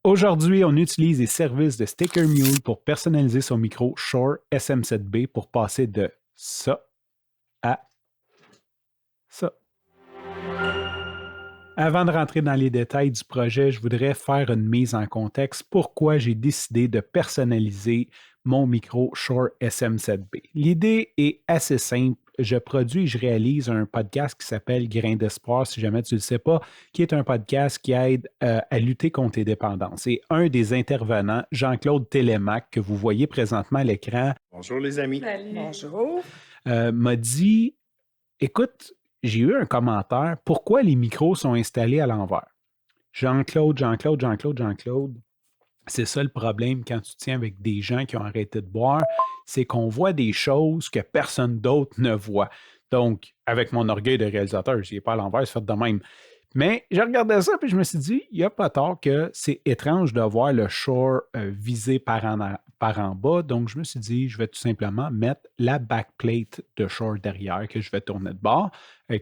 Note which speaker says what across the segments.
Speaker 1: Aujourd'hui, on utilise les services de Sticker Mule pour personnaliser son micro Shure SM7B pour passer de ça à ça. Avant de rentrer dans les détails du projet, je voudrais faire une mise en contexte pourquoi j'ai décidé de personnaliser mon micro Shure SM7B. L'idée est assez simple. Je produis et je réalise un podcast qui s'appelle Grain d'espoir, si jamais tu ne le sais pas, qui est un podcast qui aide à lutter contre les dépendances. Et un des intervenants, Jean-Claude Télémac, que vous voyez présentement à l'écran,
Speaker 2: Bonjour les amis.
Speaker 3: Salut.
Speaker 4: Bonjour.
Speaker 1: m'a dit, écoute, j'ai eu un commentaire, pourquoi les micros sont installés à l'envers? Jean-Claude, c'est ça le problème quand tu tiens avec des gens qui ont arrêté de boire, c'est qu'on voit des choses que personne d'autre ne voit. Donc, avec mon orgueil de réalisateur, je n'y ai pas à l'envers, c'est fait de même. Mais je regardais ça et je me suis dit, il n'y a pas tort que c'est étrange de voir le Shure visé par en bas. Donc, je me suis dit, je vais tout simplement mettre la backplate de Shure derrière que je vais tourner de bord,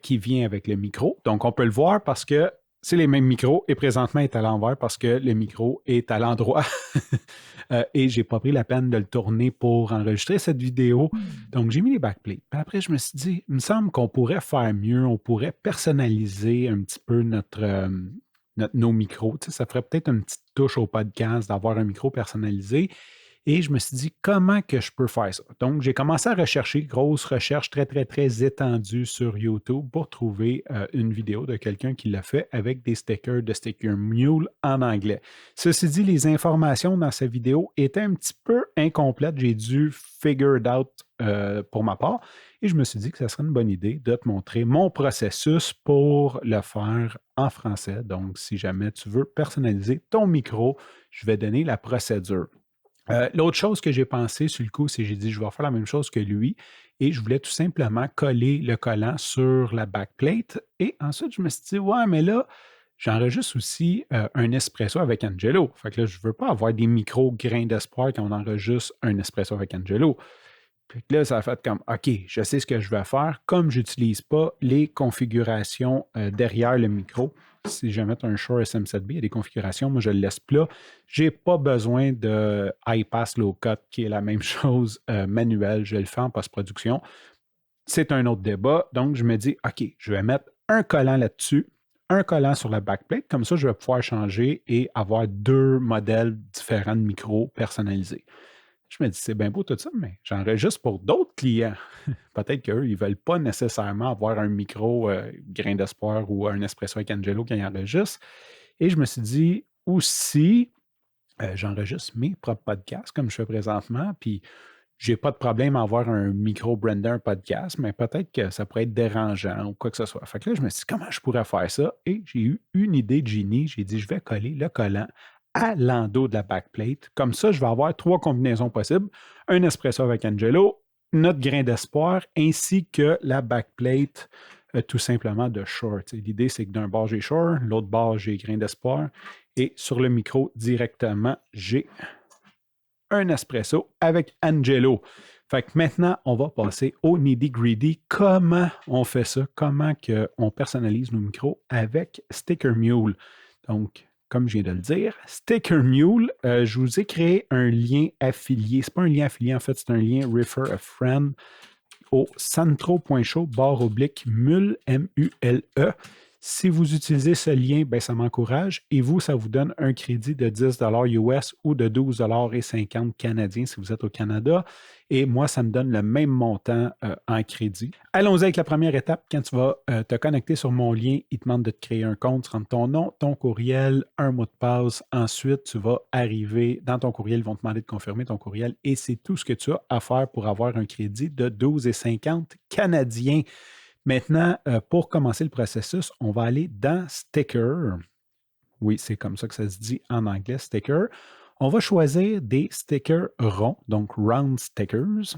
Speaker 1: qui vient avec le micro. Donc, on peut le voir parce que c'est les mêmes micros et présentement est à l'envers parce que le micro est à l'endroit. Et je n'ai pas pris la peine de le tourner pour enregistrer cette vidéo. Donc, j'ai mis les backplates. Puis après, je me suis dit, il me semble qu'on pourrait faire mieux, on pourrait personnaliser un petit peu nos micros. Tu sais, ça ferait peut-être une petite touche au podcast d'avoir un micro personnalisé. Et je me suis dit, comment que je peux faire ça? Donc, j'ai commencé à rechercher, grosse recherche très, très, très étendue sur YouTube pour trouver une vidéo de quelqu'un qui l'a fait avec des stickers de Sticker Mule en anglais. Ceci dit, les informations dans sa vidéo étaient un petit peu incomplètes. J'ai dû figure it out pour ma part. Et je me suis dit que ce serait une bonne idée de te montrer mon processus pour le faire en français. Donc, si jamais tu veux personnaliser ton micro, je vais donner la procédure. L'autre chose que j'ai pensé sur le coup, c'est que j'ai dit, je vais faire la même chose que lui et je voulais tout simplement coller le collant sur la backplate. Et ensuite, je me suis dit, ouais, mais là, j'enregistre aussi un espresso avec Angelo. Fait que là, je ne veux pas avoir des micros grains d'espoir quand on enregistre un espresso avec Angelo. Puis là, ça a fait comme, OK, je sais ce que je vais faire. Comme je n'utilise pas les configurations derrière le micro, si je mets un Shure SM7B, il y a des configurations, moi je le laisse plat. Je n'ai pas besoin de high pass low cut, qui est la même chose manuelle. Je le fais en post-production. C'est un autre débat. Donc, je me dis, OK, je vais mettre un collant là-dessus, un collant sur la backplate. Comme ça, je vais pouvoir changer et avoir deux modèles différents de micros personnalisés. Je me dis, c'est bien beau tout ça, mais j'enregistre pour d'autres clients. Peut-être qu'eux, ils ne veulent pas nécessairement avoir un micro grain d'espoir ou un espresso avec Angelo qui enregistre. Et je me suis dit aussi, j'enregistre mes propres podcasts comme je fais présentement, puis j'ai pas de problème à avoir un micro brander un podcast, mais peut-être que ça pourrait être dérangeant ou quoi que ce soit. Fait que là, je me suis dit, comment je pourrais faire ça? Et j'ai eu une idée de génie. J'ai dit, je vais coller le collant à l'endos de la backplate. Comme ça, je vais avoir trois combinaisons possibles. Un espresso avec Angelo, notre grain d'espoir, ainsi que la backplate tout simplement de Shure. L'idée, c'est que d'un bord, j'ai Shure, l'autre bord, j'ai grain d'espoir. Et sur le micro, directement, j'ai un espresso avec Angelo. Fait que maintenant, on va passer au nitty-gritty. Comment on fait ça? Comment on personnalise nos micros avec Sticker Mule? Donc, comme je viens de le dire, Sticker Mule, je vous ai créé un lien affilié. Ce n'est pas un lien affilié, en fait, c'est un lien Refer a Friend au santro.show/mule, M-U-L-E. Si vous utilisez ce lien, ben, ça m'encourage et vous, ça vous donne un crédit de 10 US ou de 12,50 canadiens si vous êtes au Canada. Et moi, ça me donne le même montant en crédit. Allons-y avec la première étape. Quand tu vas te connecter sur mon lien, il te demande de te créer un compte, tu rentres ton nom, ton courriel, un mot de passe. Ensuite, tu vas arriver dans ton courriel, ils vont te demander de confirmer ton courriel et c'est tout ce que tu as à faire pour avoir un crédit de 12,50 canadiens. Maintenant, pour commencer le processus, on va aller dans Sticker. Oui, c'est comme ça que ça se dit en anglais, Sticker. On va choisir des stickers ronds, donc round stickers.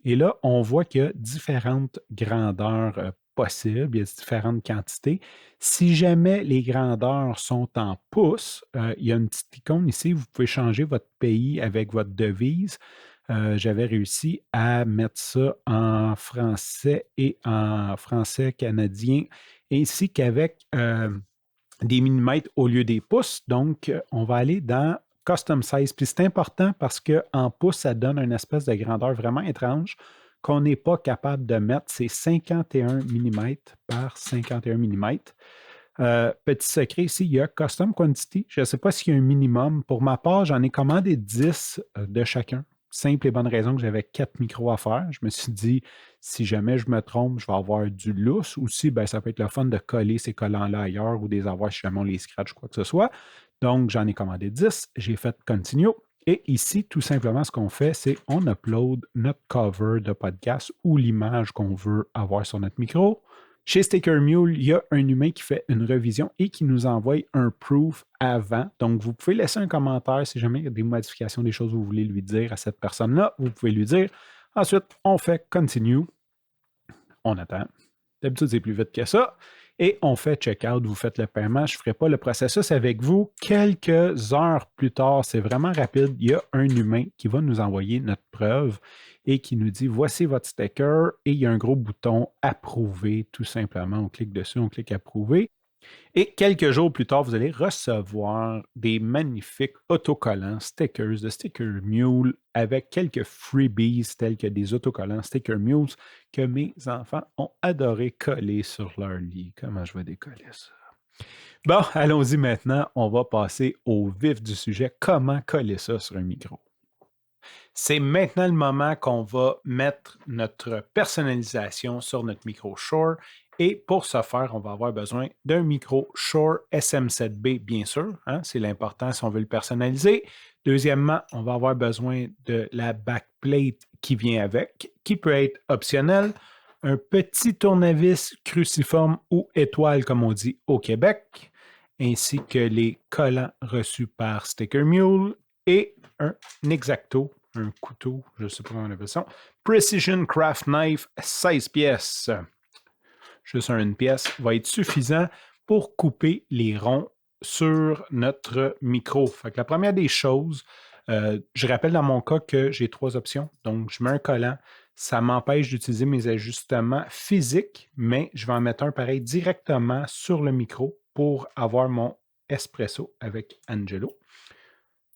Speaker 1: Et là, on voit qu'il y a différentes grandeurs possibles, il y a différentes quantités. Si jamais les grandeurs sont en pouces, il y a une petite icône ici, vous pouvez changer votre pays avec votre devise. J'avais réussi à mettre ça en français et en français canadien, ainsi qu'avec des millimètres au lieu des pouces. Donc, on va aller dans Custom Size. Puis c'est important parce qu'en pouces, ça donne une espèce de grandeur vraiment étrange qu'on n'est pas capable de mettre. C'est 51 mm par 51 mm. Petit secret ici, il y a Custom Quantity. Je ne sais pas s'il y a un minimum. Pour ma part, j'en ai commandé 10 de chacun. Simple et bonne raison que j'avais 4 micros à faire. Je me suis dit, si jamais je me trompe, je vais avoir du lousse. Ou si, ben, ça peut être le fun de coller ces collants-là ailleurs ou des avoir si jamais on les scratch, quoi que ce soit. Donc, j'en ai commandé 10. J'ai fait Continue. Et ici, tout simplement, ce qu'on fait, c'est on upload notre cover de podcast ou l'image qu'on veut avoir sur notre micro. Chez Sticker Mule, il y a un humain qui fait une revision et qui nous envoie un proof avant. Donc, vous pouvez laisser un commentaire si jamais il y a des modifications, des choses que vous voulez lui dire à cette personne-là. Vous pouvez lui dire. Ensuite, on fait Continue. On attend. D'habitude, c'est plus vite que ça. Et on fait checkout, vous faites le paiement. Je ne ferai pas le processus avec vous. Quelques heures plus tard, c'est vraiment rapide, il y a un humain qui va nous envoyer notre preuve et qui nous dit voici votre sticker et il y a un gros bouton approuver tout simplement. On clique dessus, on clique approuver. Et quelques jours plus tard, vous allez recevoir des magnifiques autocollants stickers de Sticker Mule avec quelques freebies tels que des autocollants Sticker Mules que mes enfants ont adoré coller sur leur lit. Comment je vais décoller ça? Bon, allons-y maintenant. On va passer au vif du sujet. Comment coller ça sur un micro? C'est maintenant le moment qu'on va mettre notre personnalisation sur notre micro Shure. Et pour ce faire, on va avoir besoin d'un micro Shure SM7B, bien sûr. Hein, c'est l'important si on veut le personnaliser. Deuxièmement, on va avoir besoin de la backplate qui vient avec, qui peut être optionnelle. Un petit tournevis cruciforme ou étoile, comme on dit au Québec, ainsi que les collants reçus par Sticker Mule et un X-Acto, un couteau, je ne sais pas comment on appelle ça. Precision Craft Knife, 16 pièces. Juste une pièce va être suffisant pour couper les ronds sur notre micro. Fait que la première des choses, je rappelle dans mon cas que j'ai 3 options. Donc, je mets un collant. Ça m'empêche d'utiliser mes ajustements physiques, mais je vais en mettre un pareil directement sur le micro pour avoir mon espresso avec Angelo.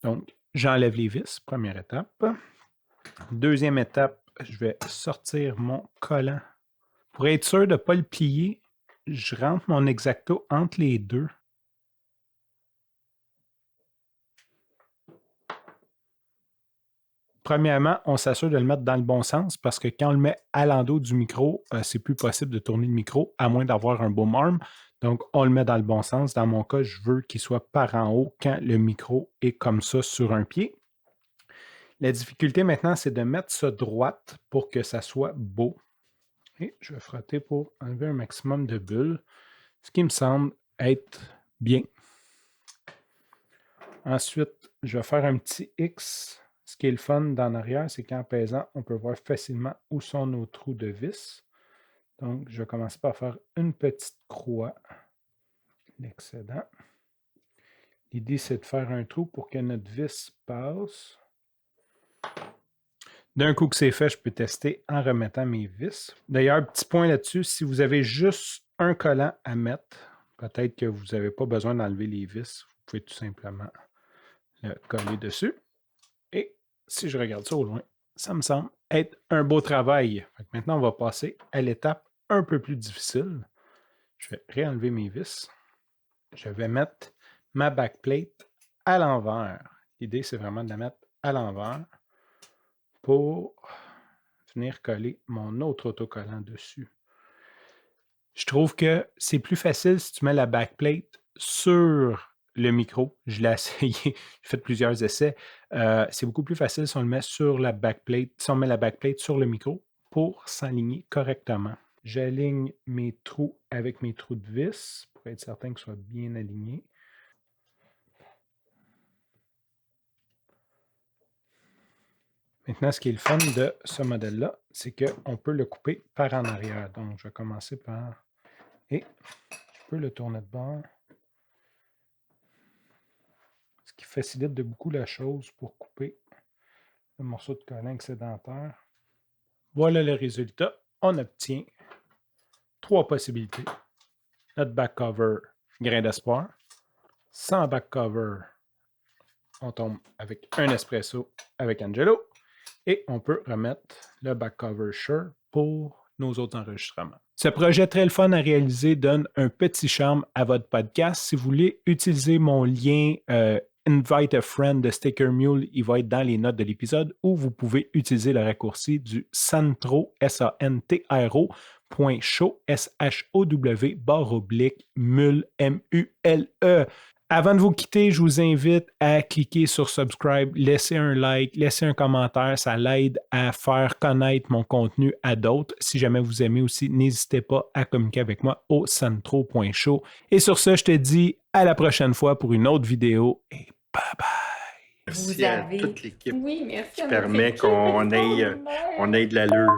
Speaker 1: Donc, j'enlève les vis, première étape. Deuxième étape, je vais sortir mon collant. Pour être sûr de ne pas le plier, je rentre mon X-Acto entre les deux. Premièrement, on s'assure de le mettre dans le bon sens parce que quand on le met à l'endos du micro, c'est plus possible de tourner le micro à moins d'avoir un boom arm. Donc, on le met dans le bon sens. Dans mon cas, je veux qu'il soit par en haut quand le micro est comme ça sur un pied. La difficulté maintenant, c'est de mettre ça droite pour que ça soit beau. Et je vais frotter pour enlever un maximum de bulles, ce qui me semble être bien. Ensuite, je vais faire un petit X. Ce qui est le fun d'en arrière, c'est qu'en pesant, on peut voir facilement où sont nos trous de vis. Donc, je vais commencer par faire une petite croix, l'excédent. L'idée, c'est de faire un trou pour que notre vis passe. D'un coup que c'est fait, je peux tester en remettant mes vis. D'ailleurs, petit point là-dessus, si vous avez juste un collant à mettre, peut-être que vous n'avez pas besoin d'enlever les vis. Vous pouvez tout simplement le coller dessus. Et si je regarde ça au loin, ça me semble être un beau travail. Maintenant, on va passer à l'étape un peu plus difficile. Je vais réenlever mes vis. Je vais mettre ma backplate à l'envers. L'idée, c'est vraiment de la mettre à l'envers pour venir coller mon autre autocollant dessus. Je trouve que c'est plus facile si tu mets la backplate sur le micro. Je l'ai essayé, j'ai fait plusieurs essais. C'est beaucoup plus facile si on le met sur la backplate, si on met la backplate sur le micro pour s'aligner correctement. J'aligne mes trous avec mes trous de vis pour être certain qu'ils soient bien alignés. Maintenant, ce qui est le fun de ce modèle-là, c'est qu'on peut le couper par en arrière. Donc, je vais commencer par... Et je peux le tourner de bord. Ce qui facilite de beaucoup la chose pour couper le morceau de collant excédentaire. Voilà le résultat. On obtient 3 possibilités. Notre back cover grain d'espoir. Sans back cover, on tombe avec un espresso avec Angelo. Et on peut remettre le back cover Shure pour nos autres enregistrements. Ce projet très le fun à réaliser donne un petit charme à votre podcast. Si vous voulez utiliser mon lien Invite a Friend de Sticker Mule, il va être dans les notes de l'épisode, ou vous pouvez utiliser le raccourci du Santro, SANTRO, .show, SHOW, /mule, MULE. Avant de vous quitter, je vous invite à cliquer sur subscribe, laisser un like, laisser un commentaire. Ça l'aide à faire connaître mon contenu à d'autres. Si jamais vous aimez aussi, n'hésitez pas à communiquer avec moi au santro.show. Et sur ce, je te dis à la prochaine fois pour une autre vidéo et bye bye.
Speaker 2: Merci à toute l'équipe
Speaker 3: Oui, merci
Speaker 2: qui permet qu'on ait de l'allure.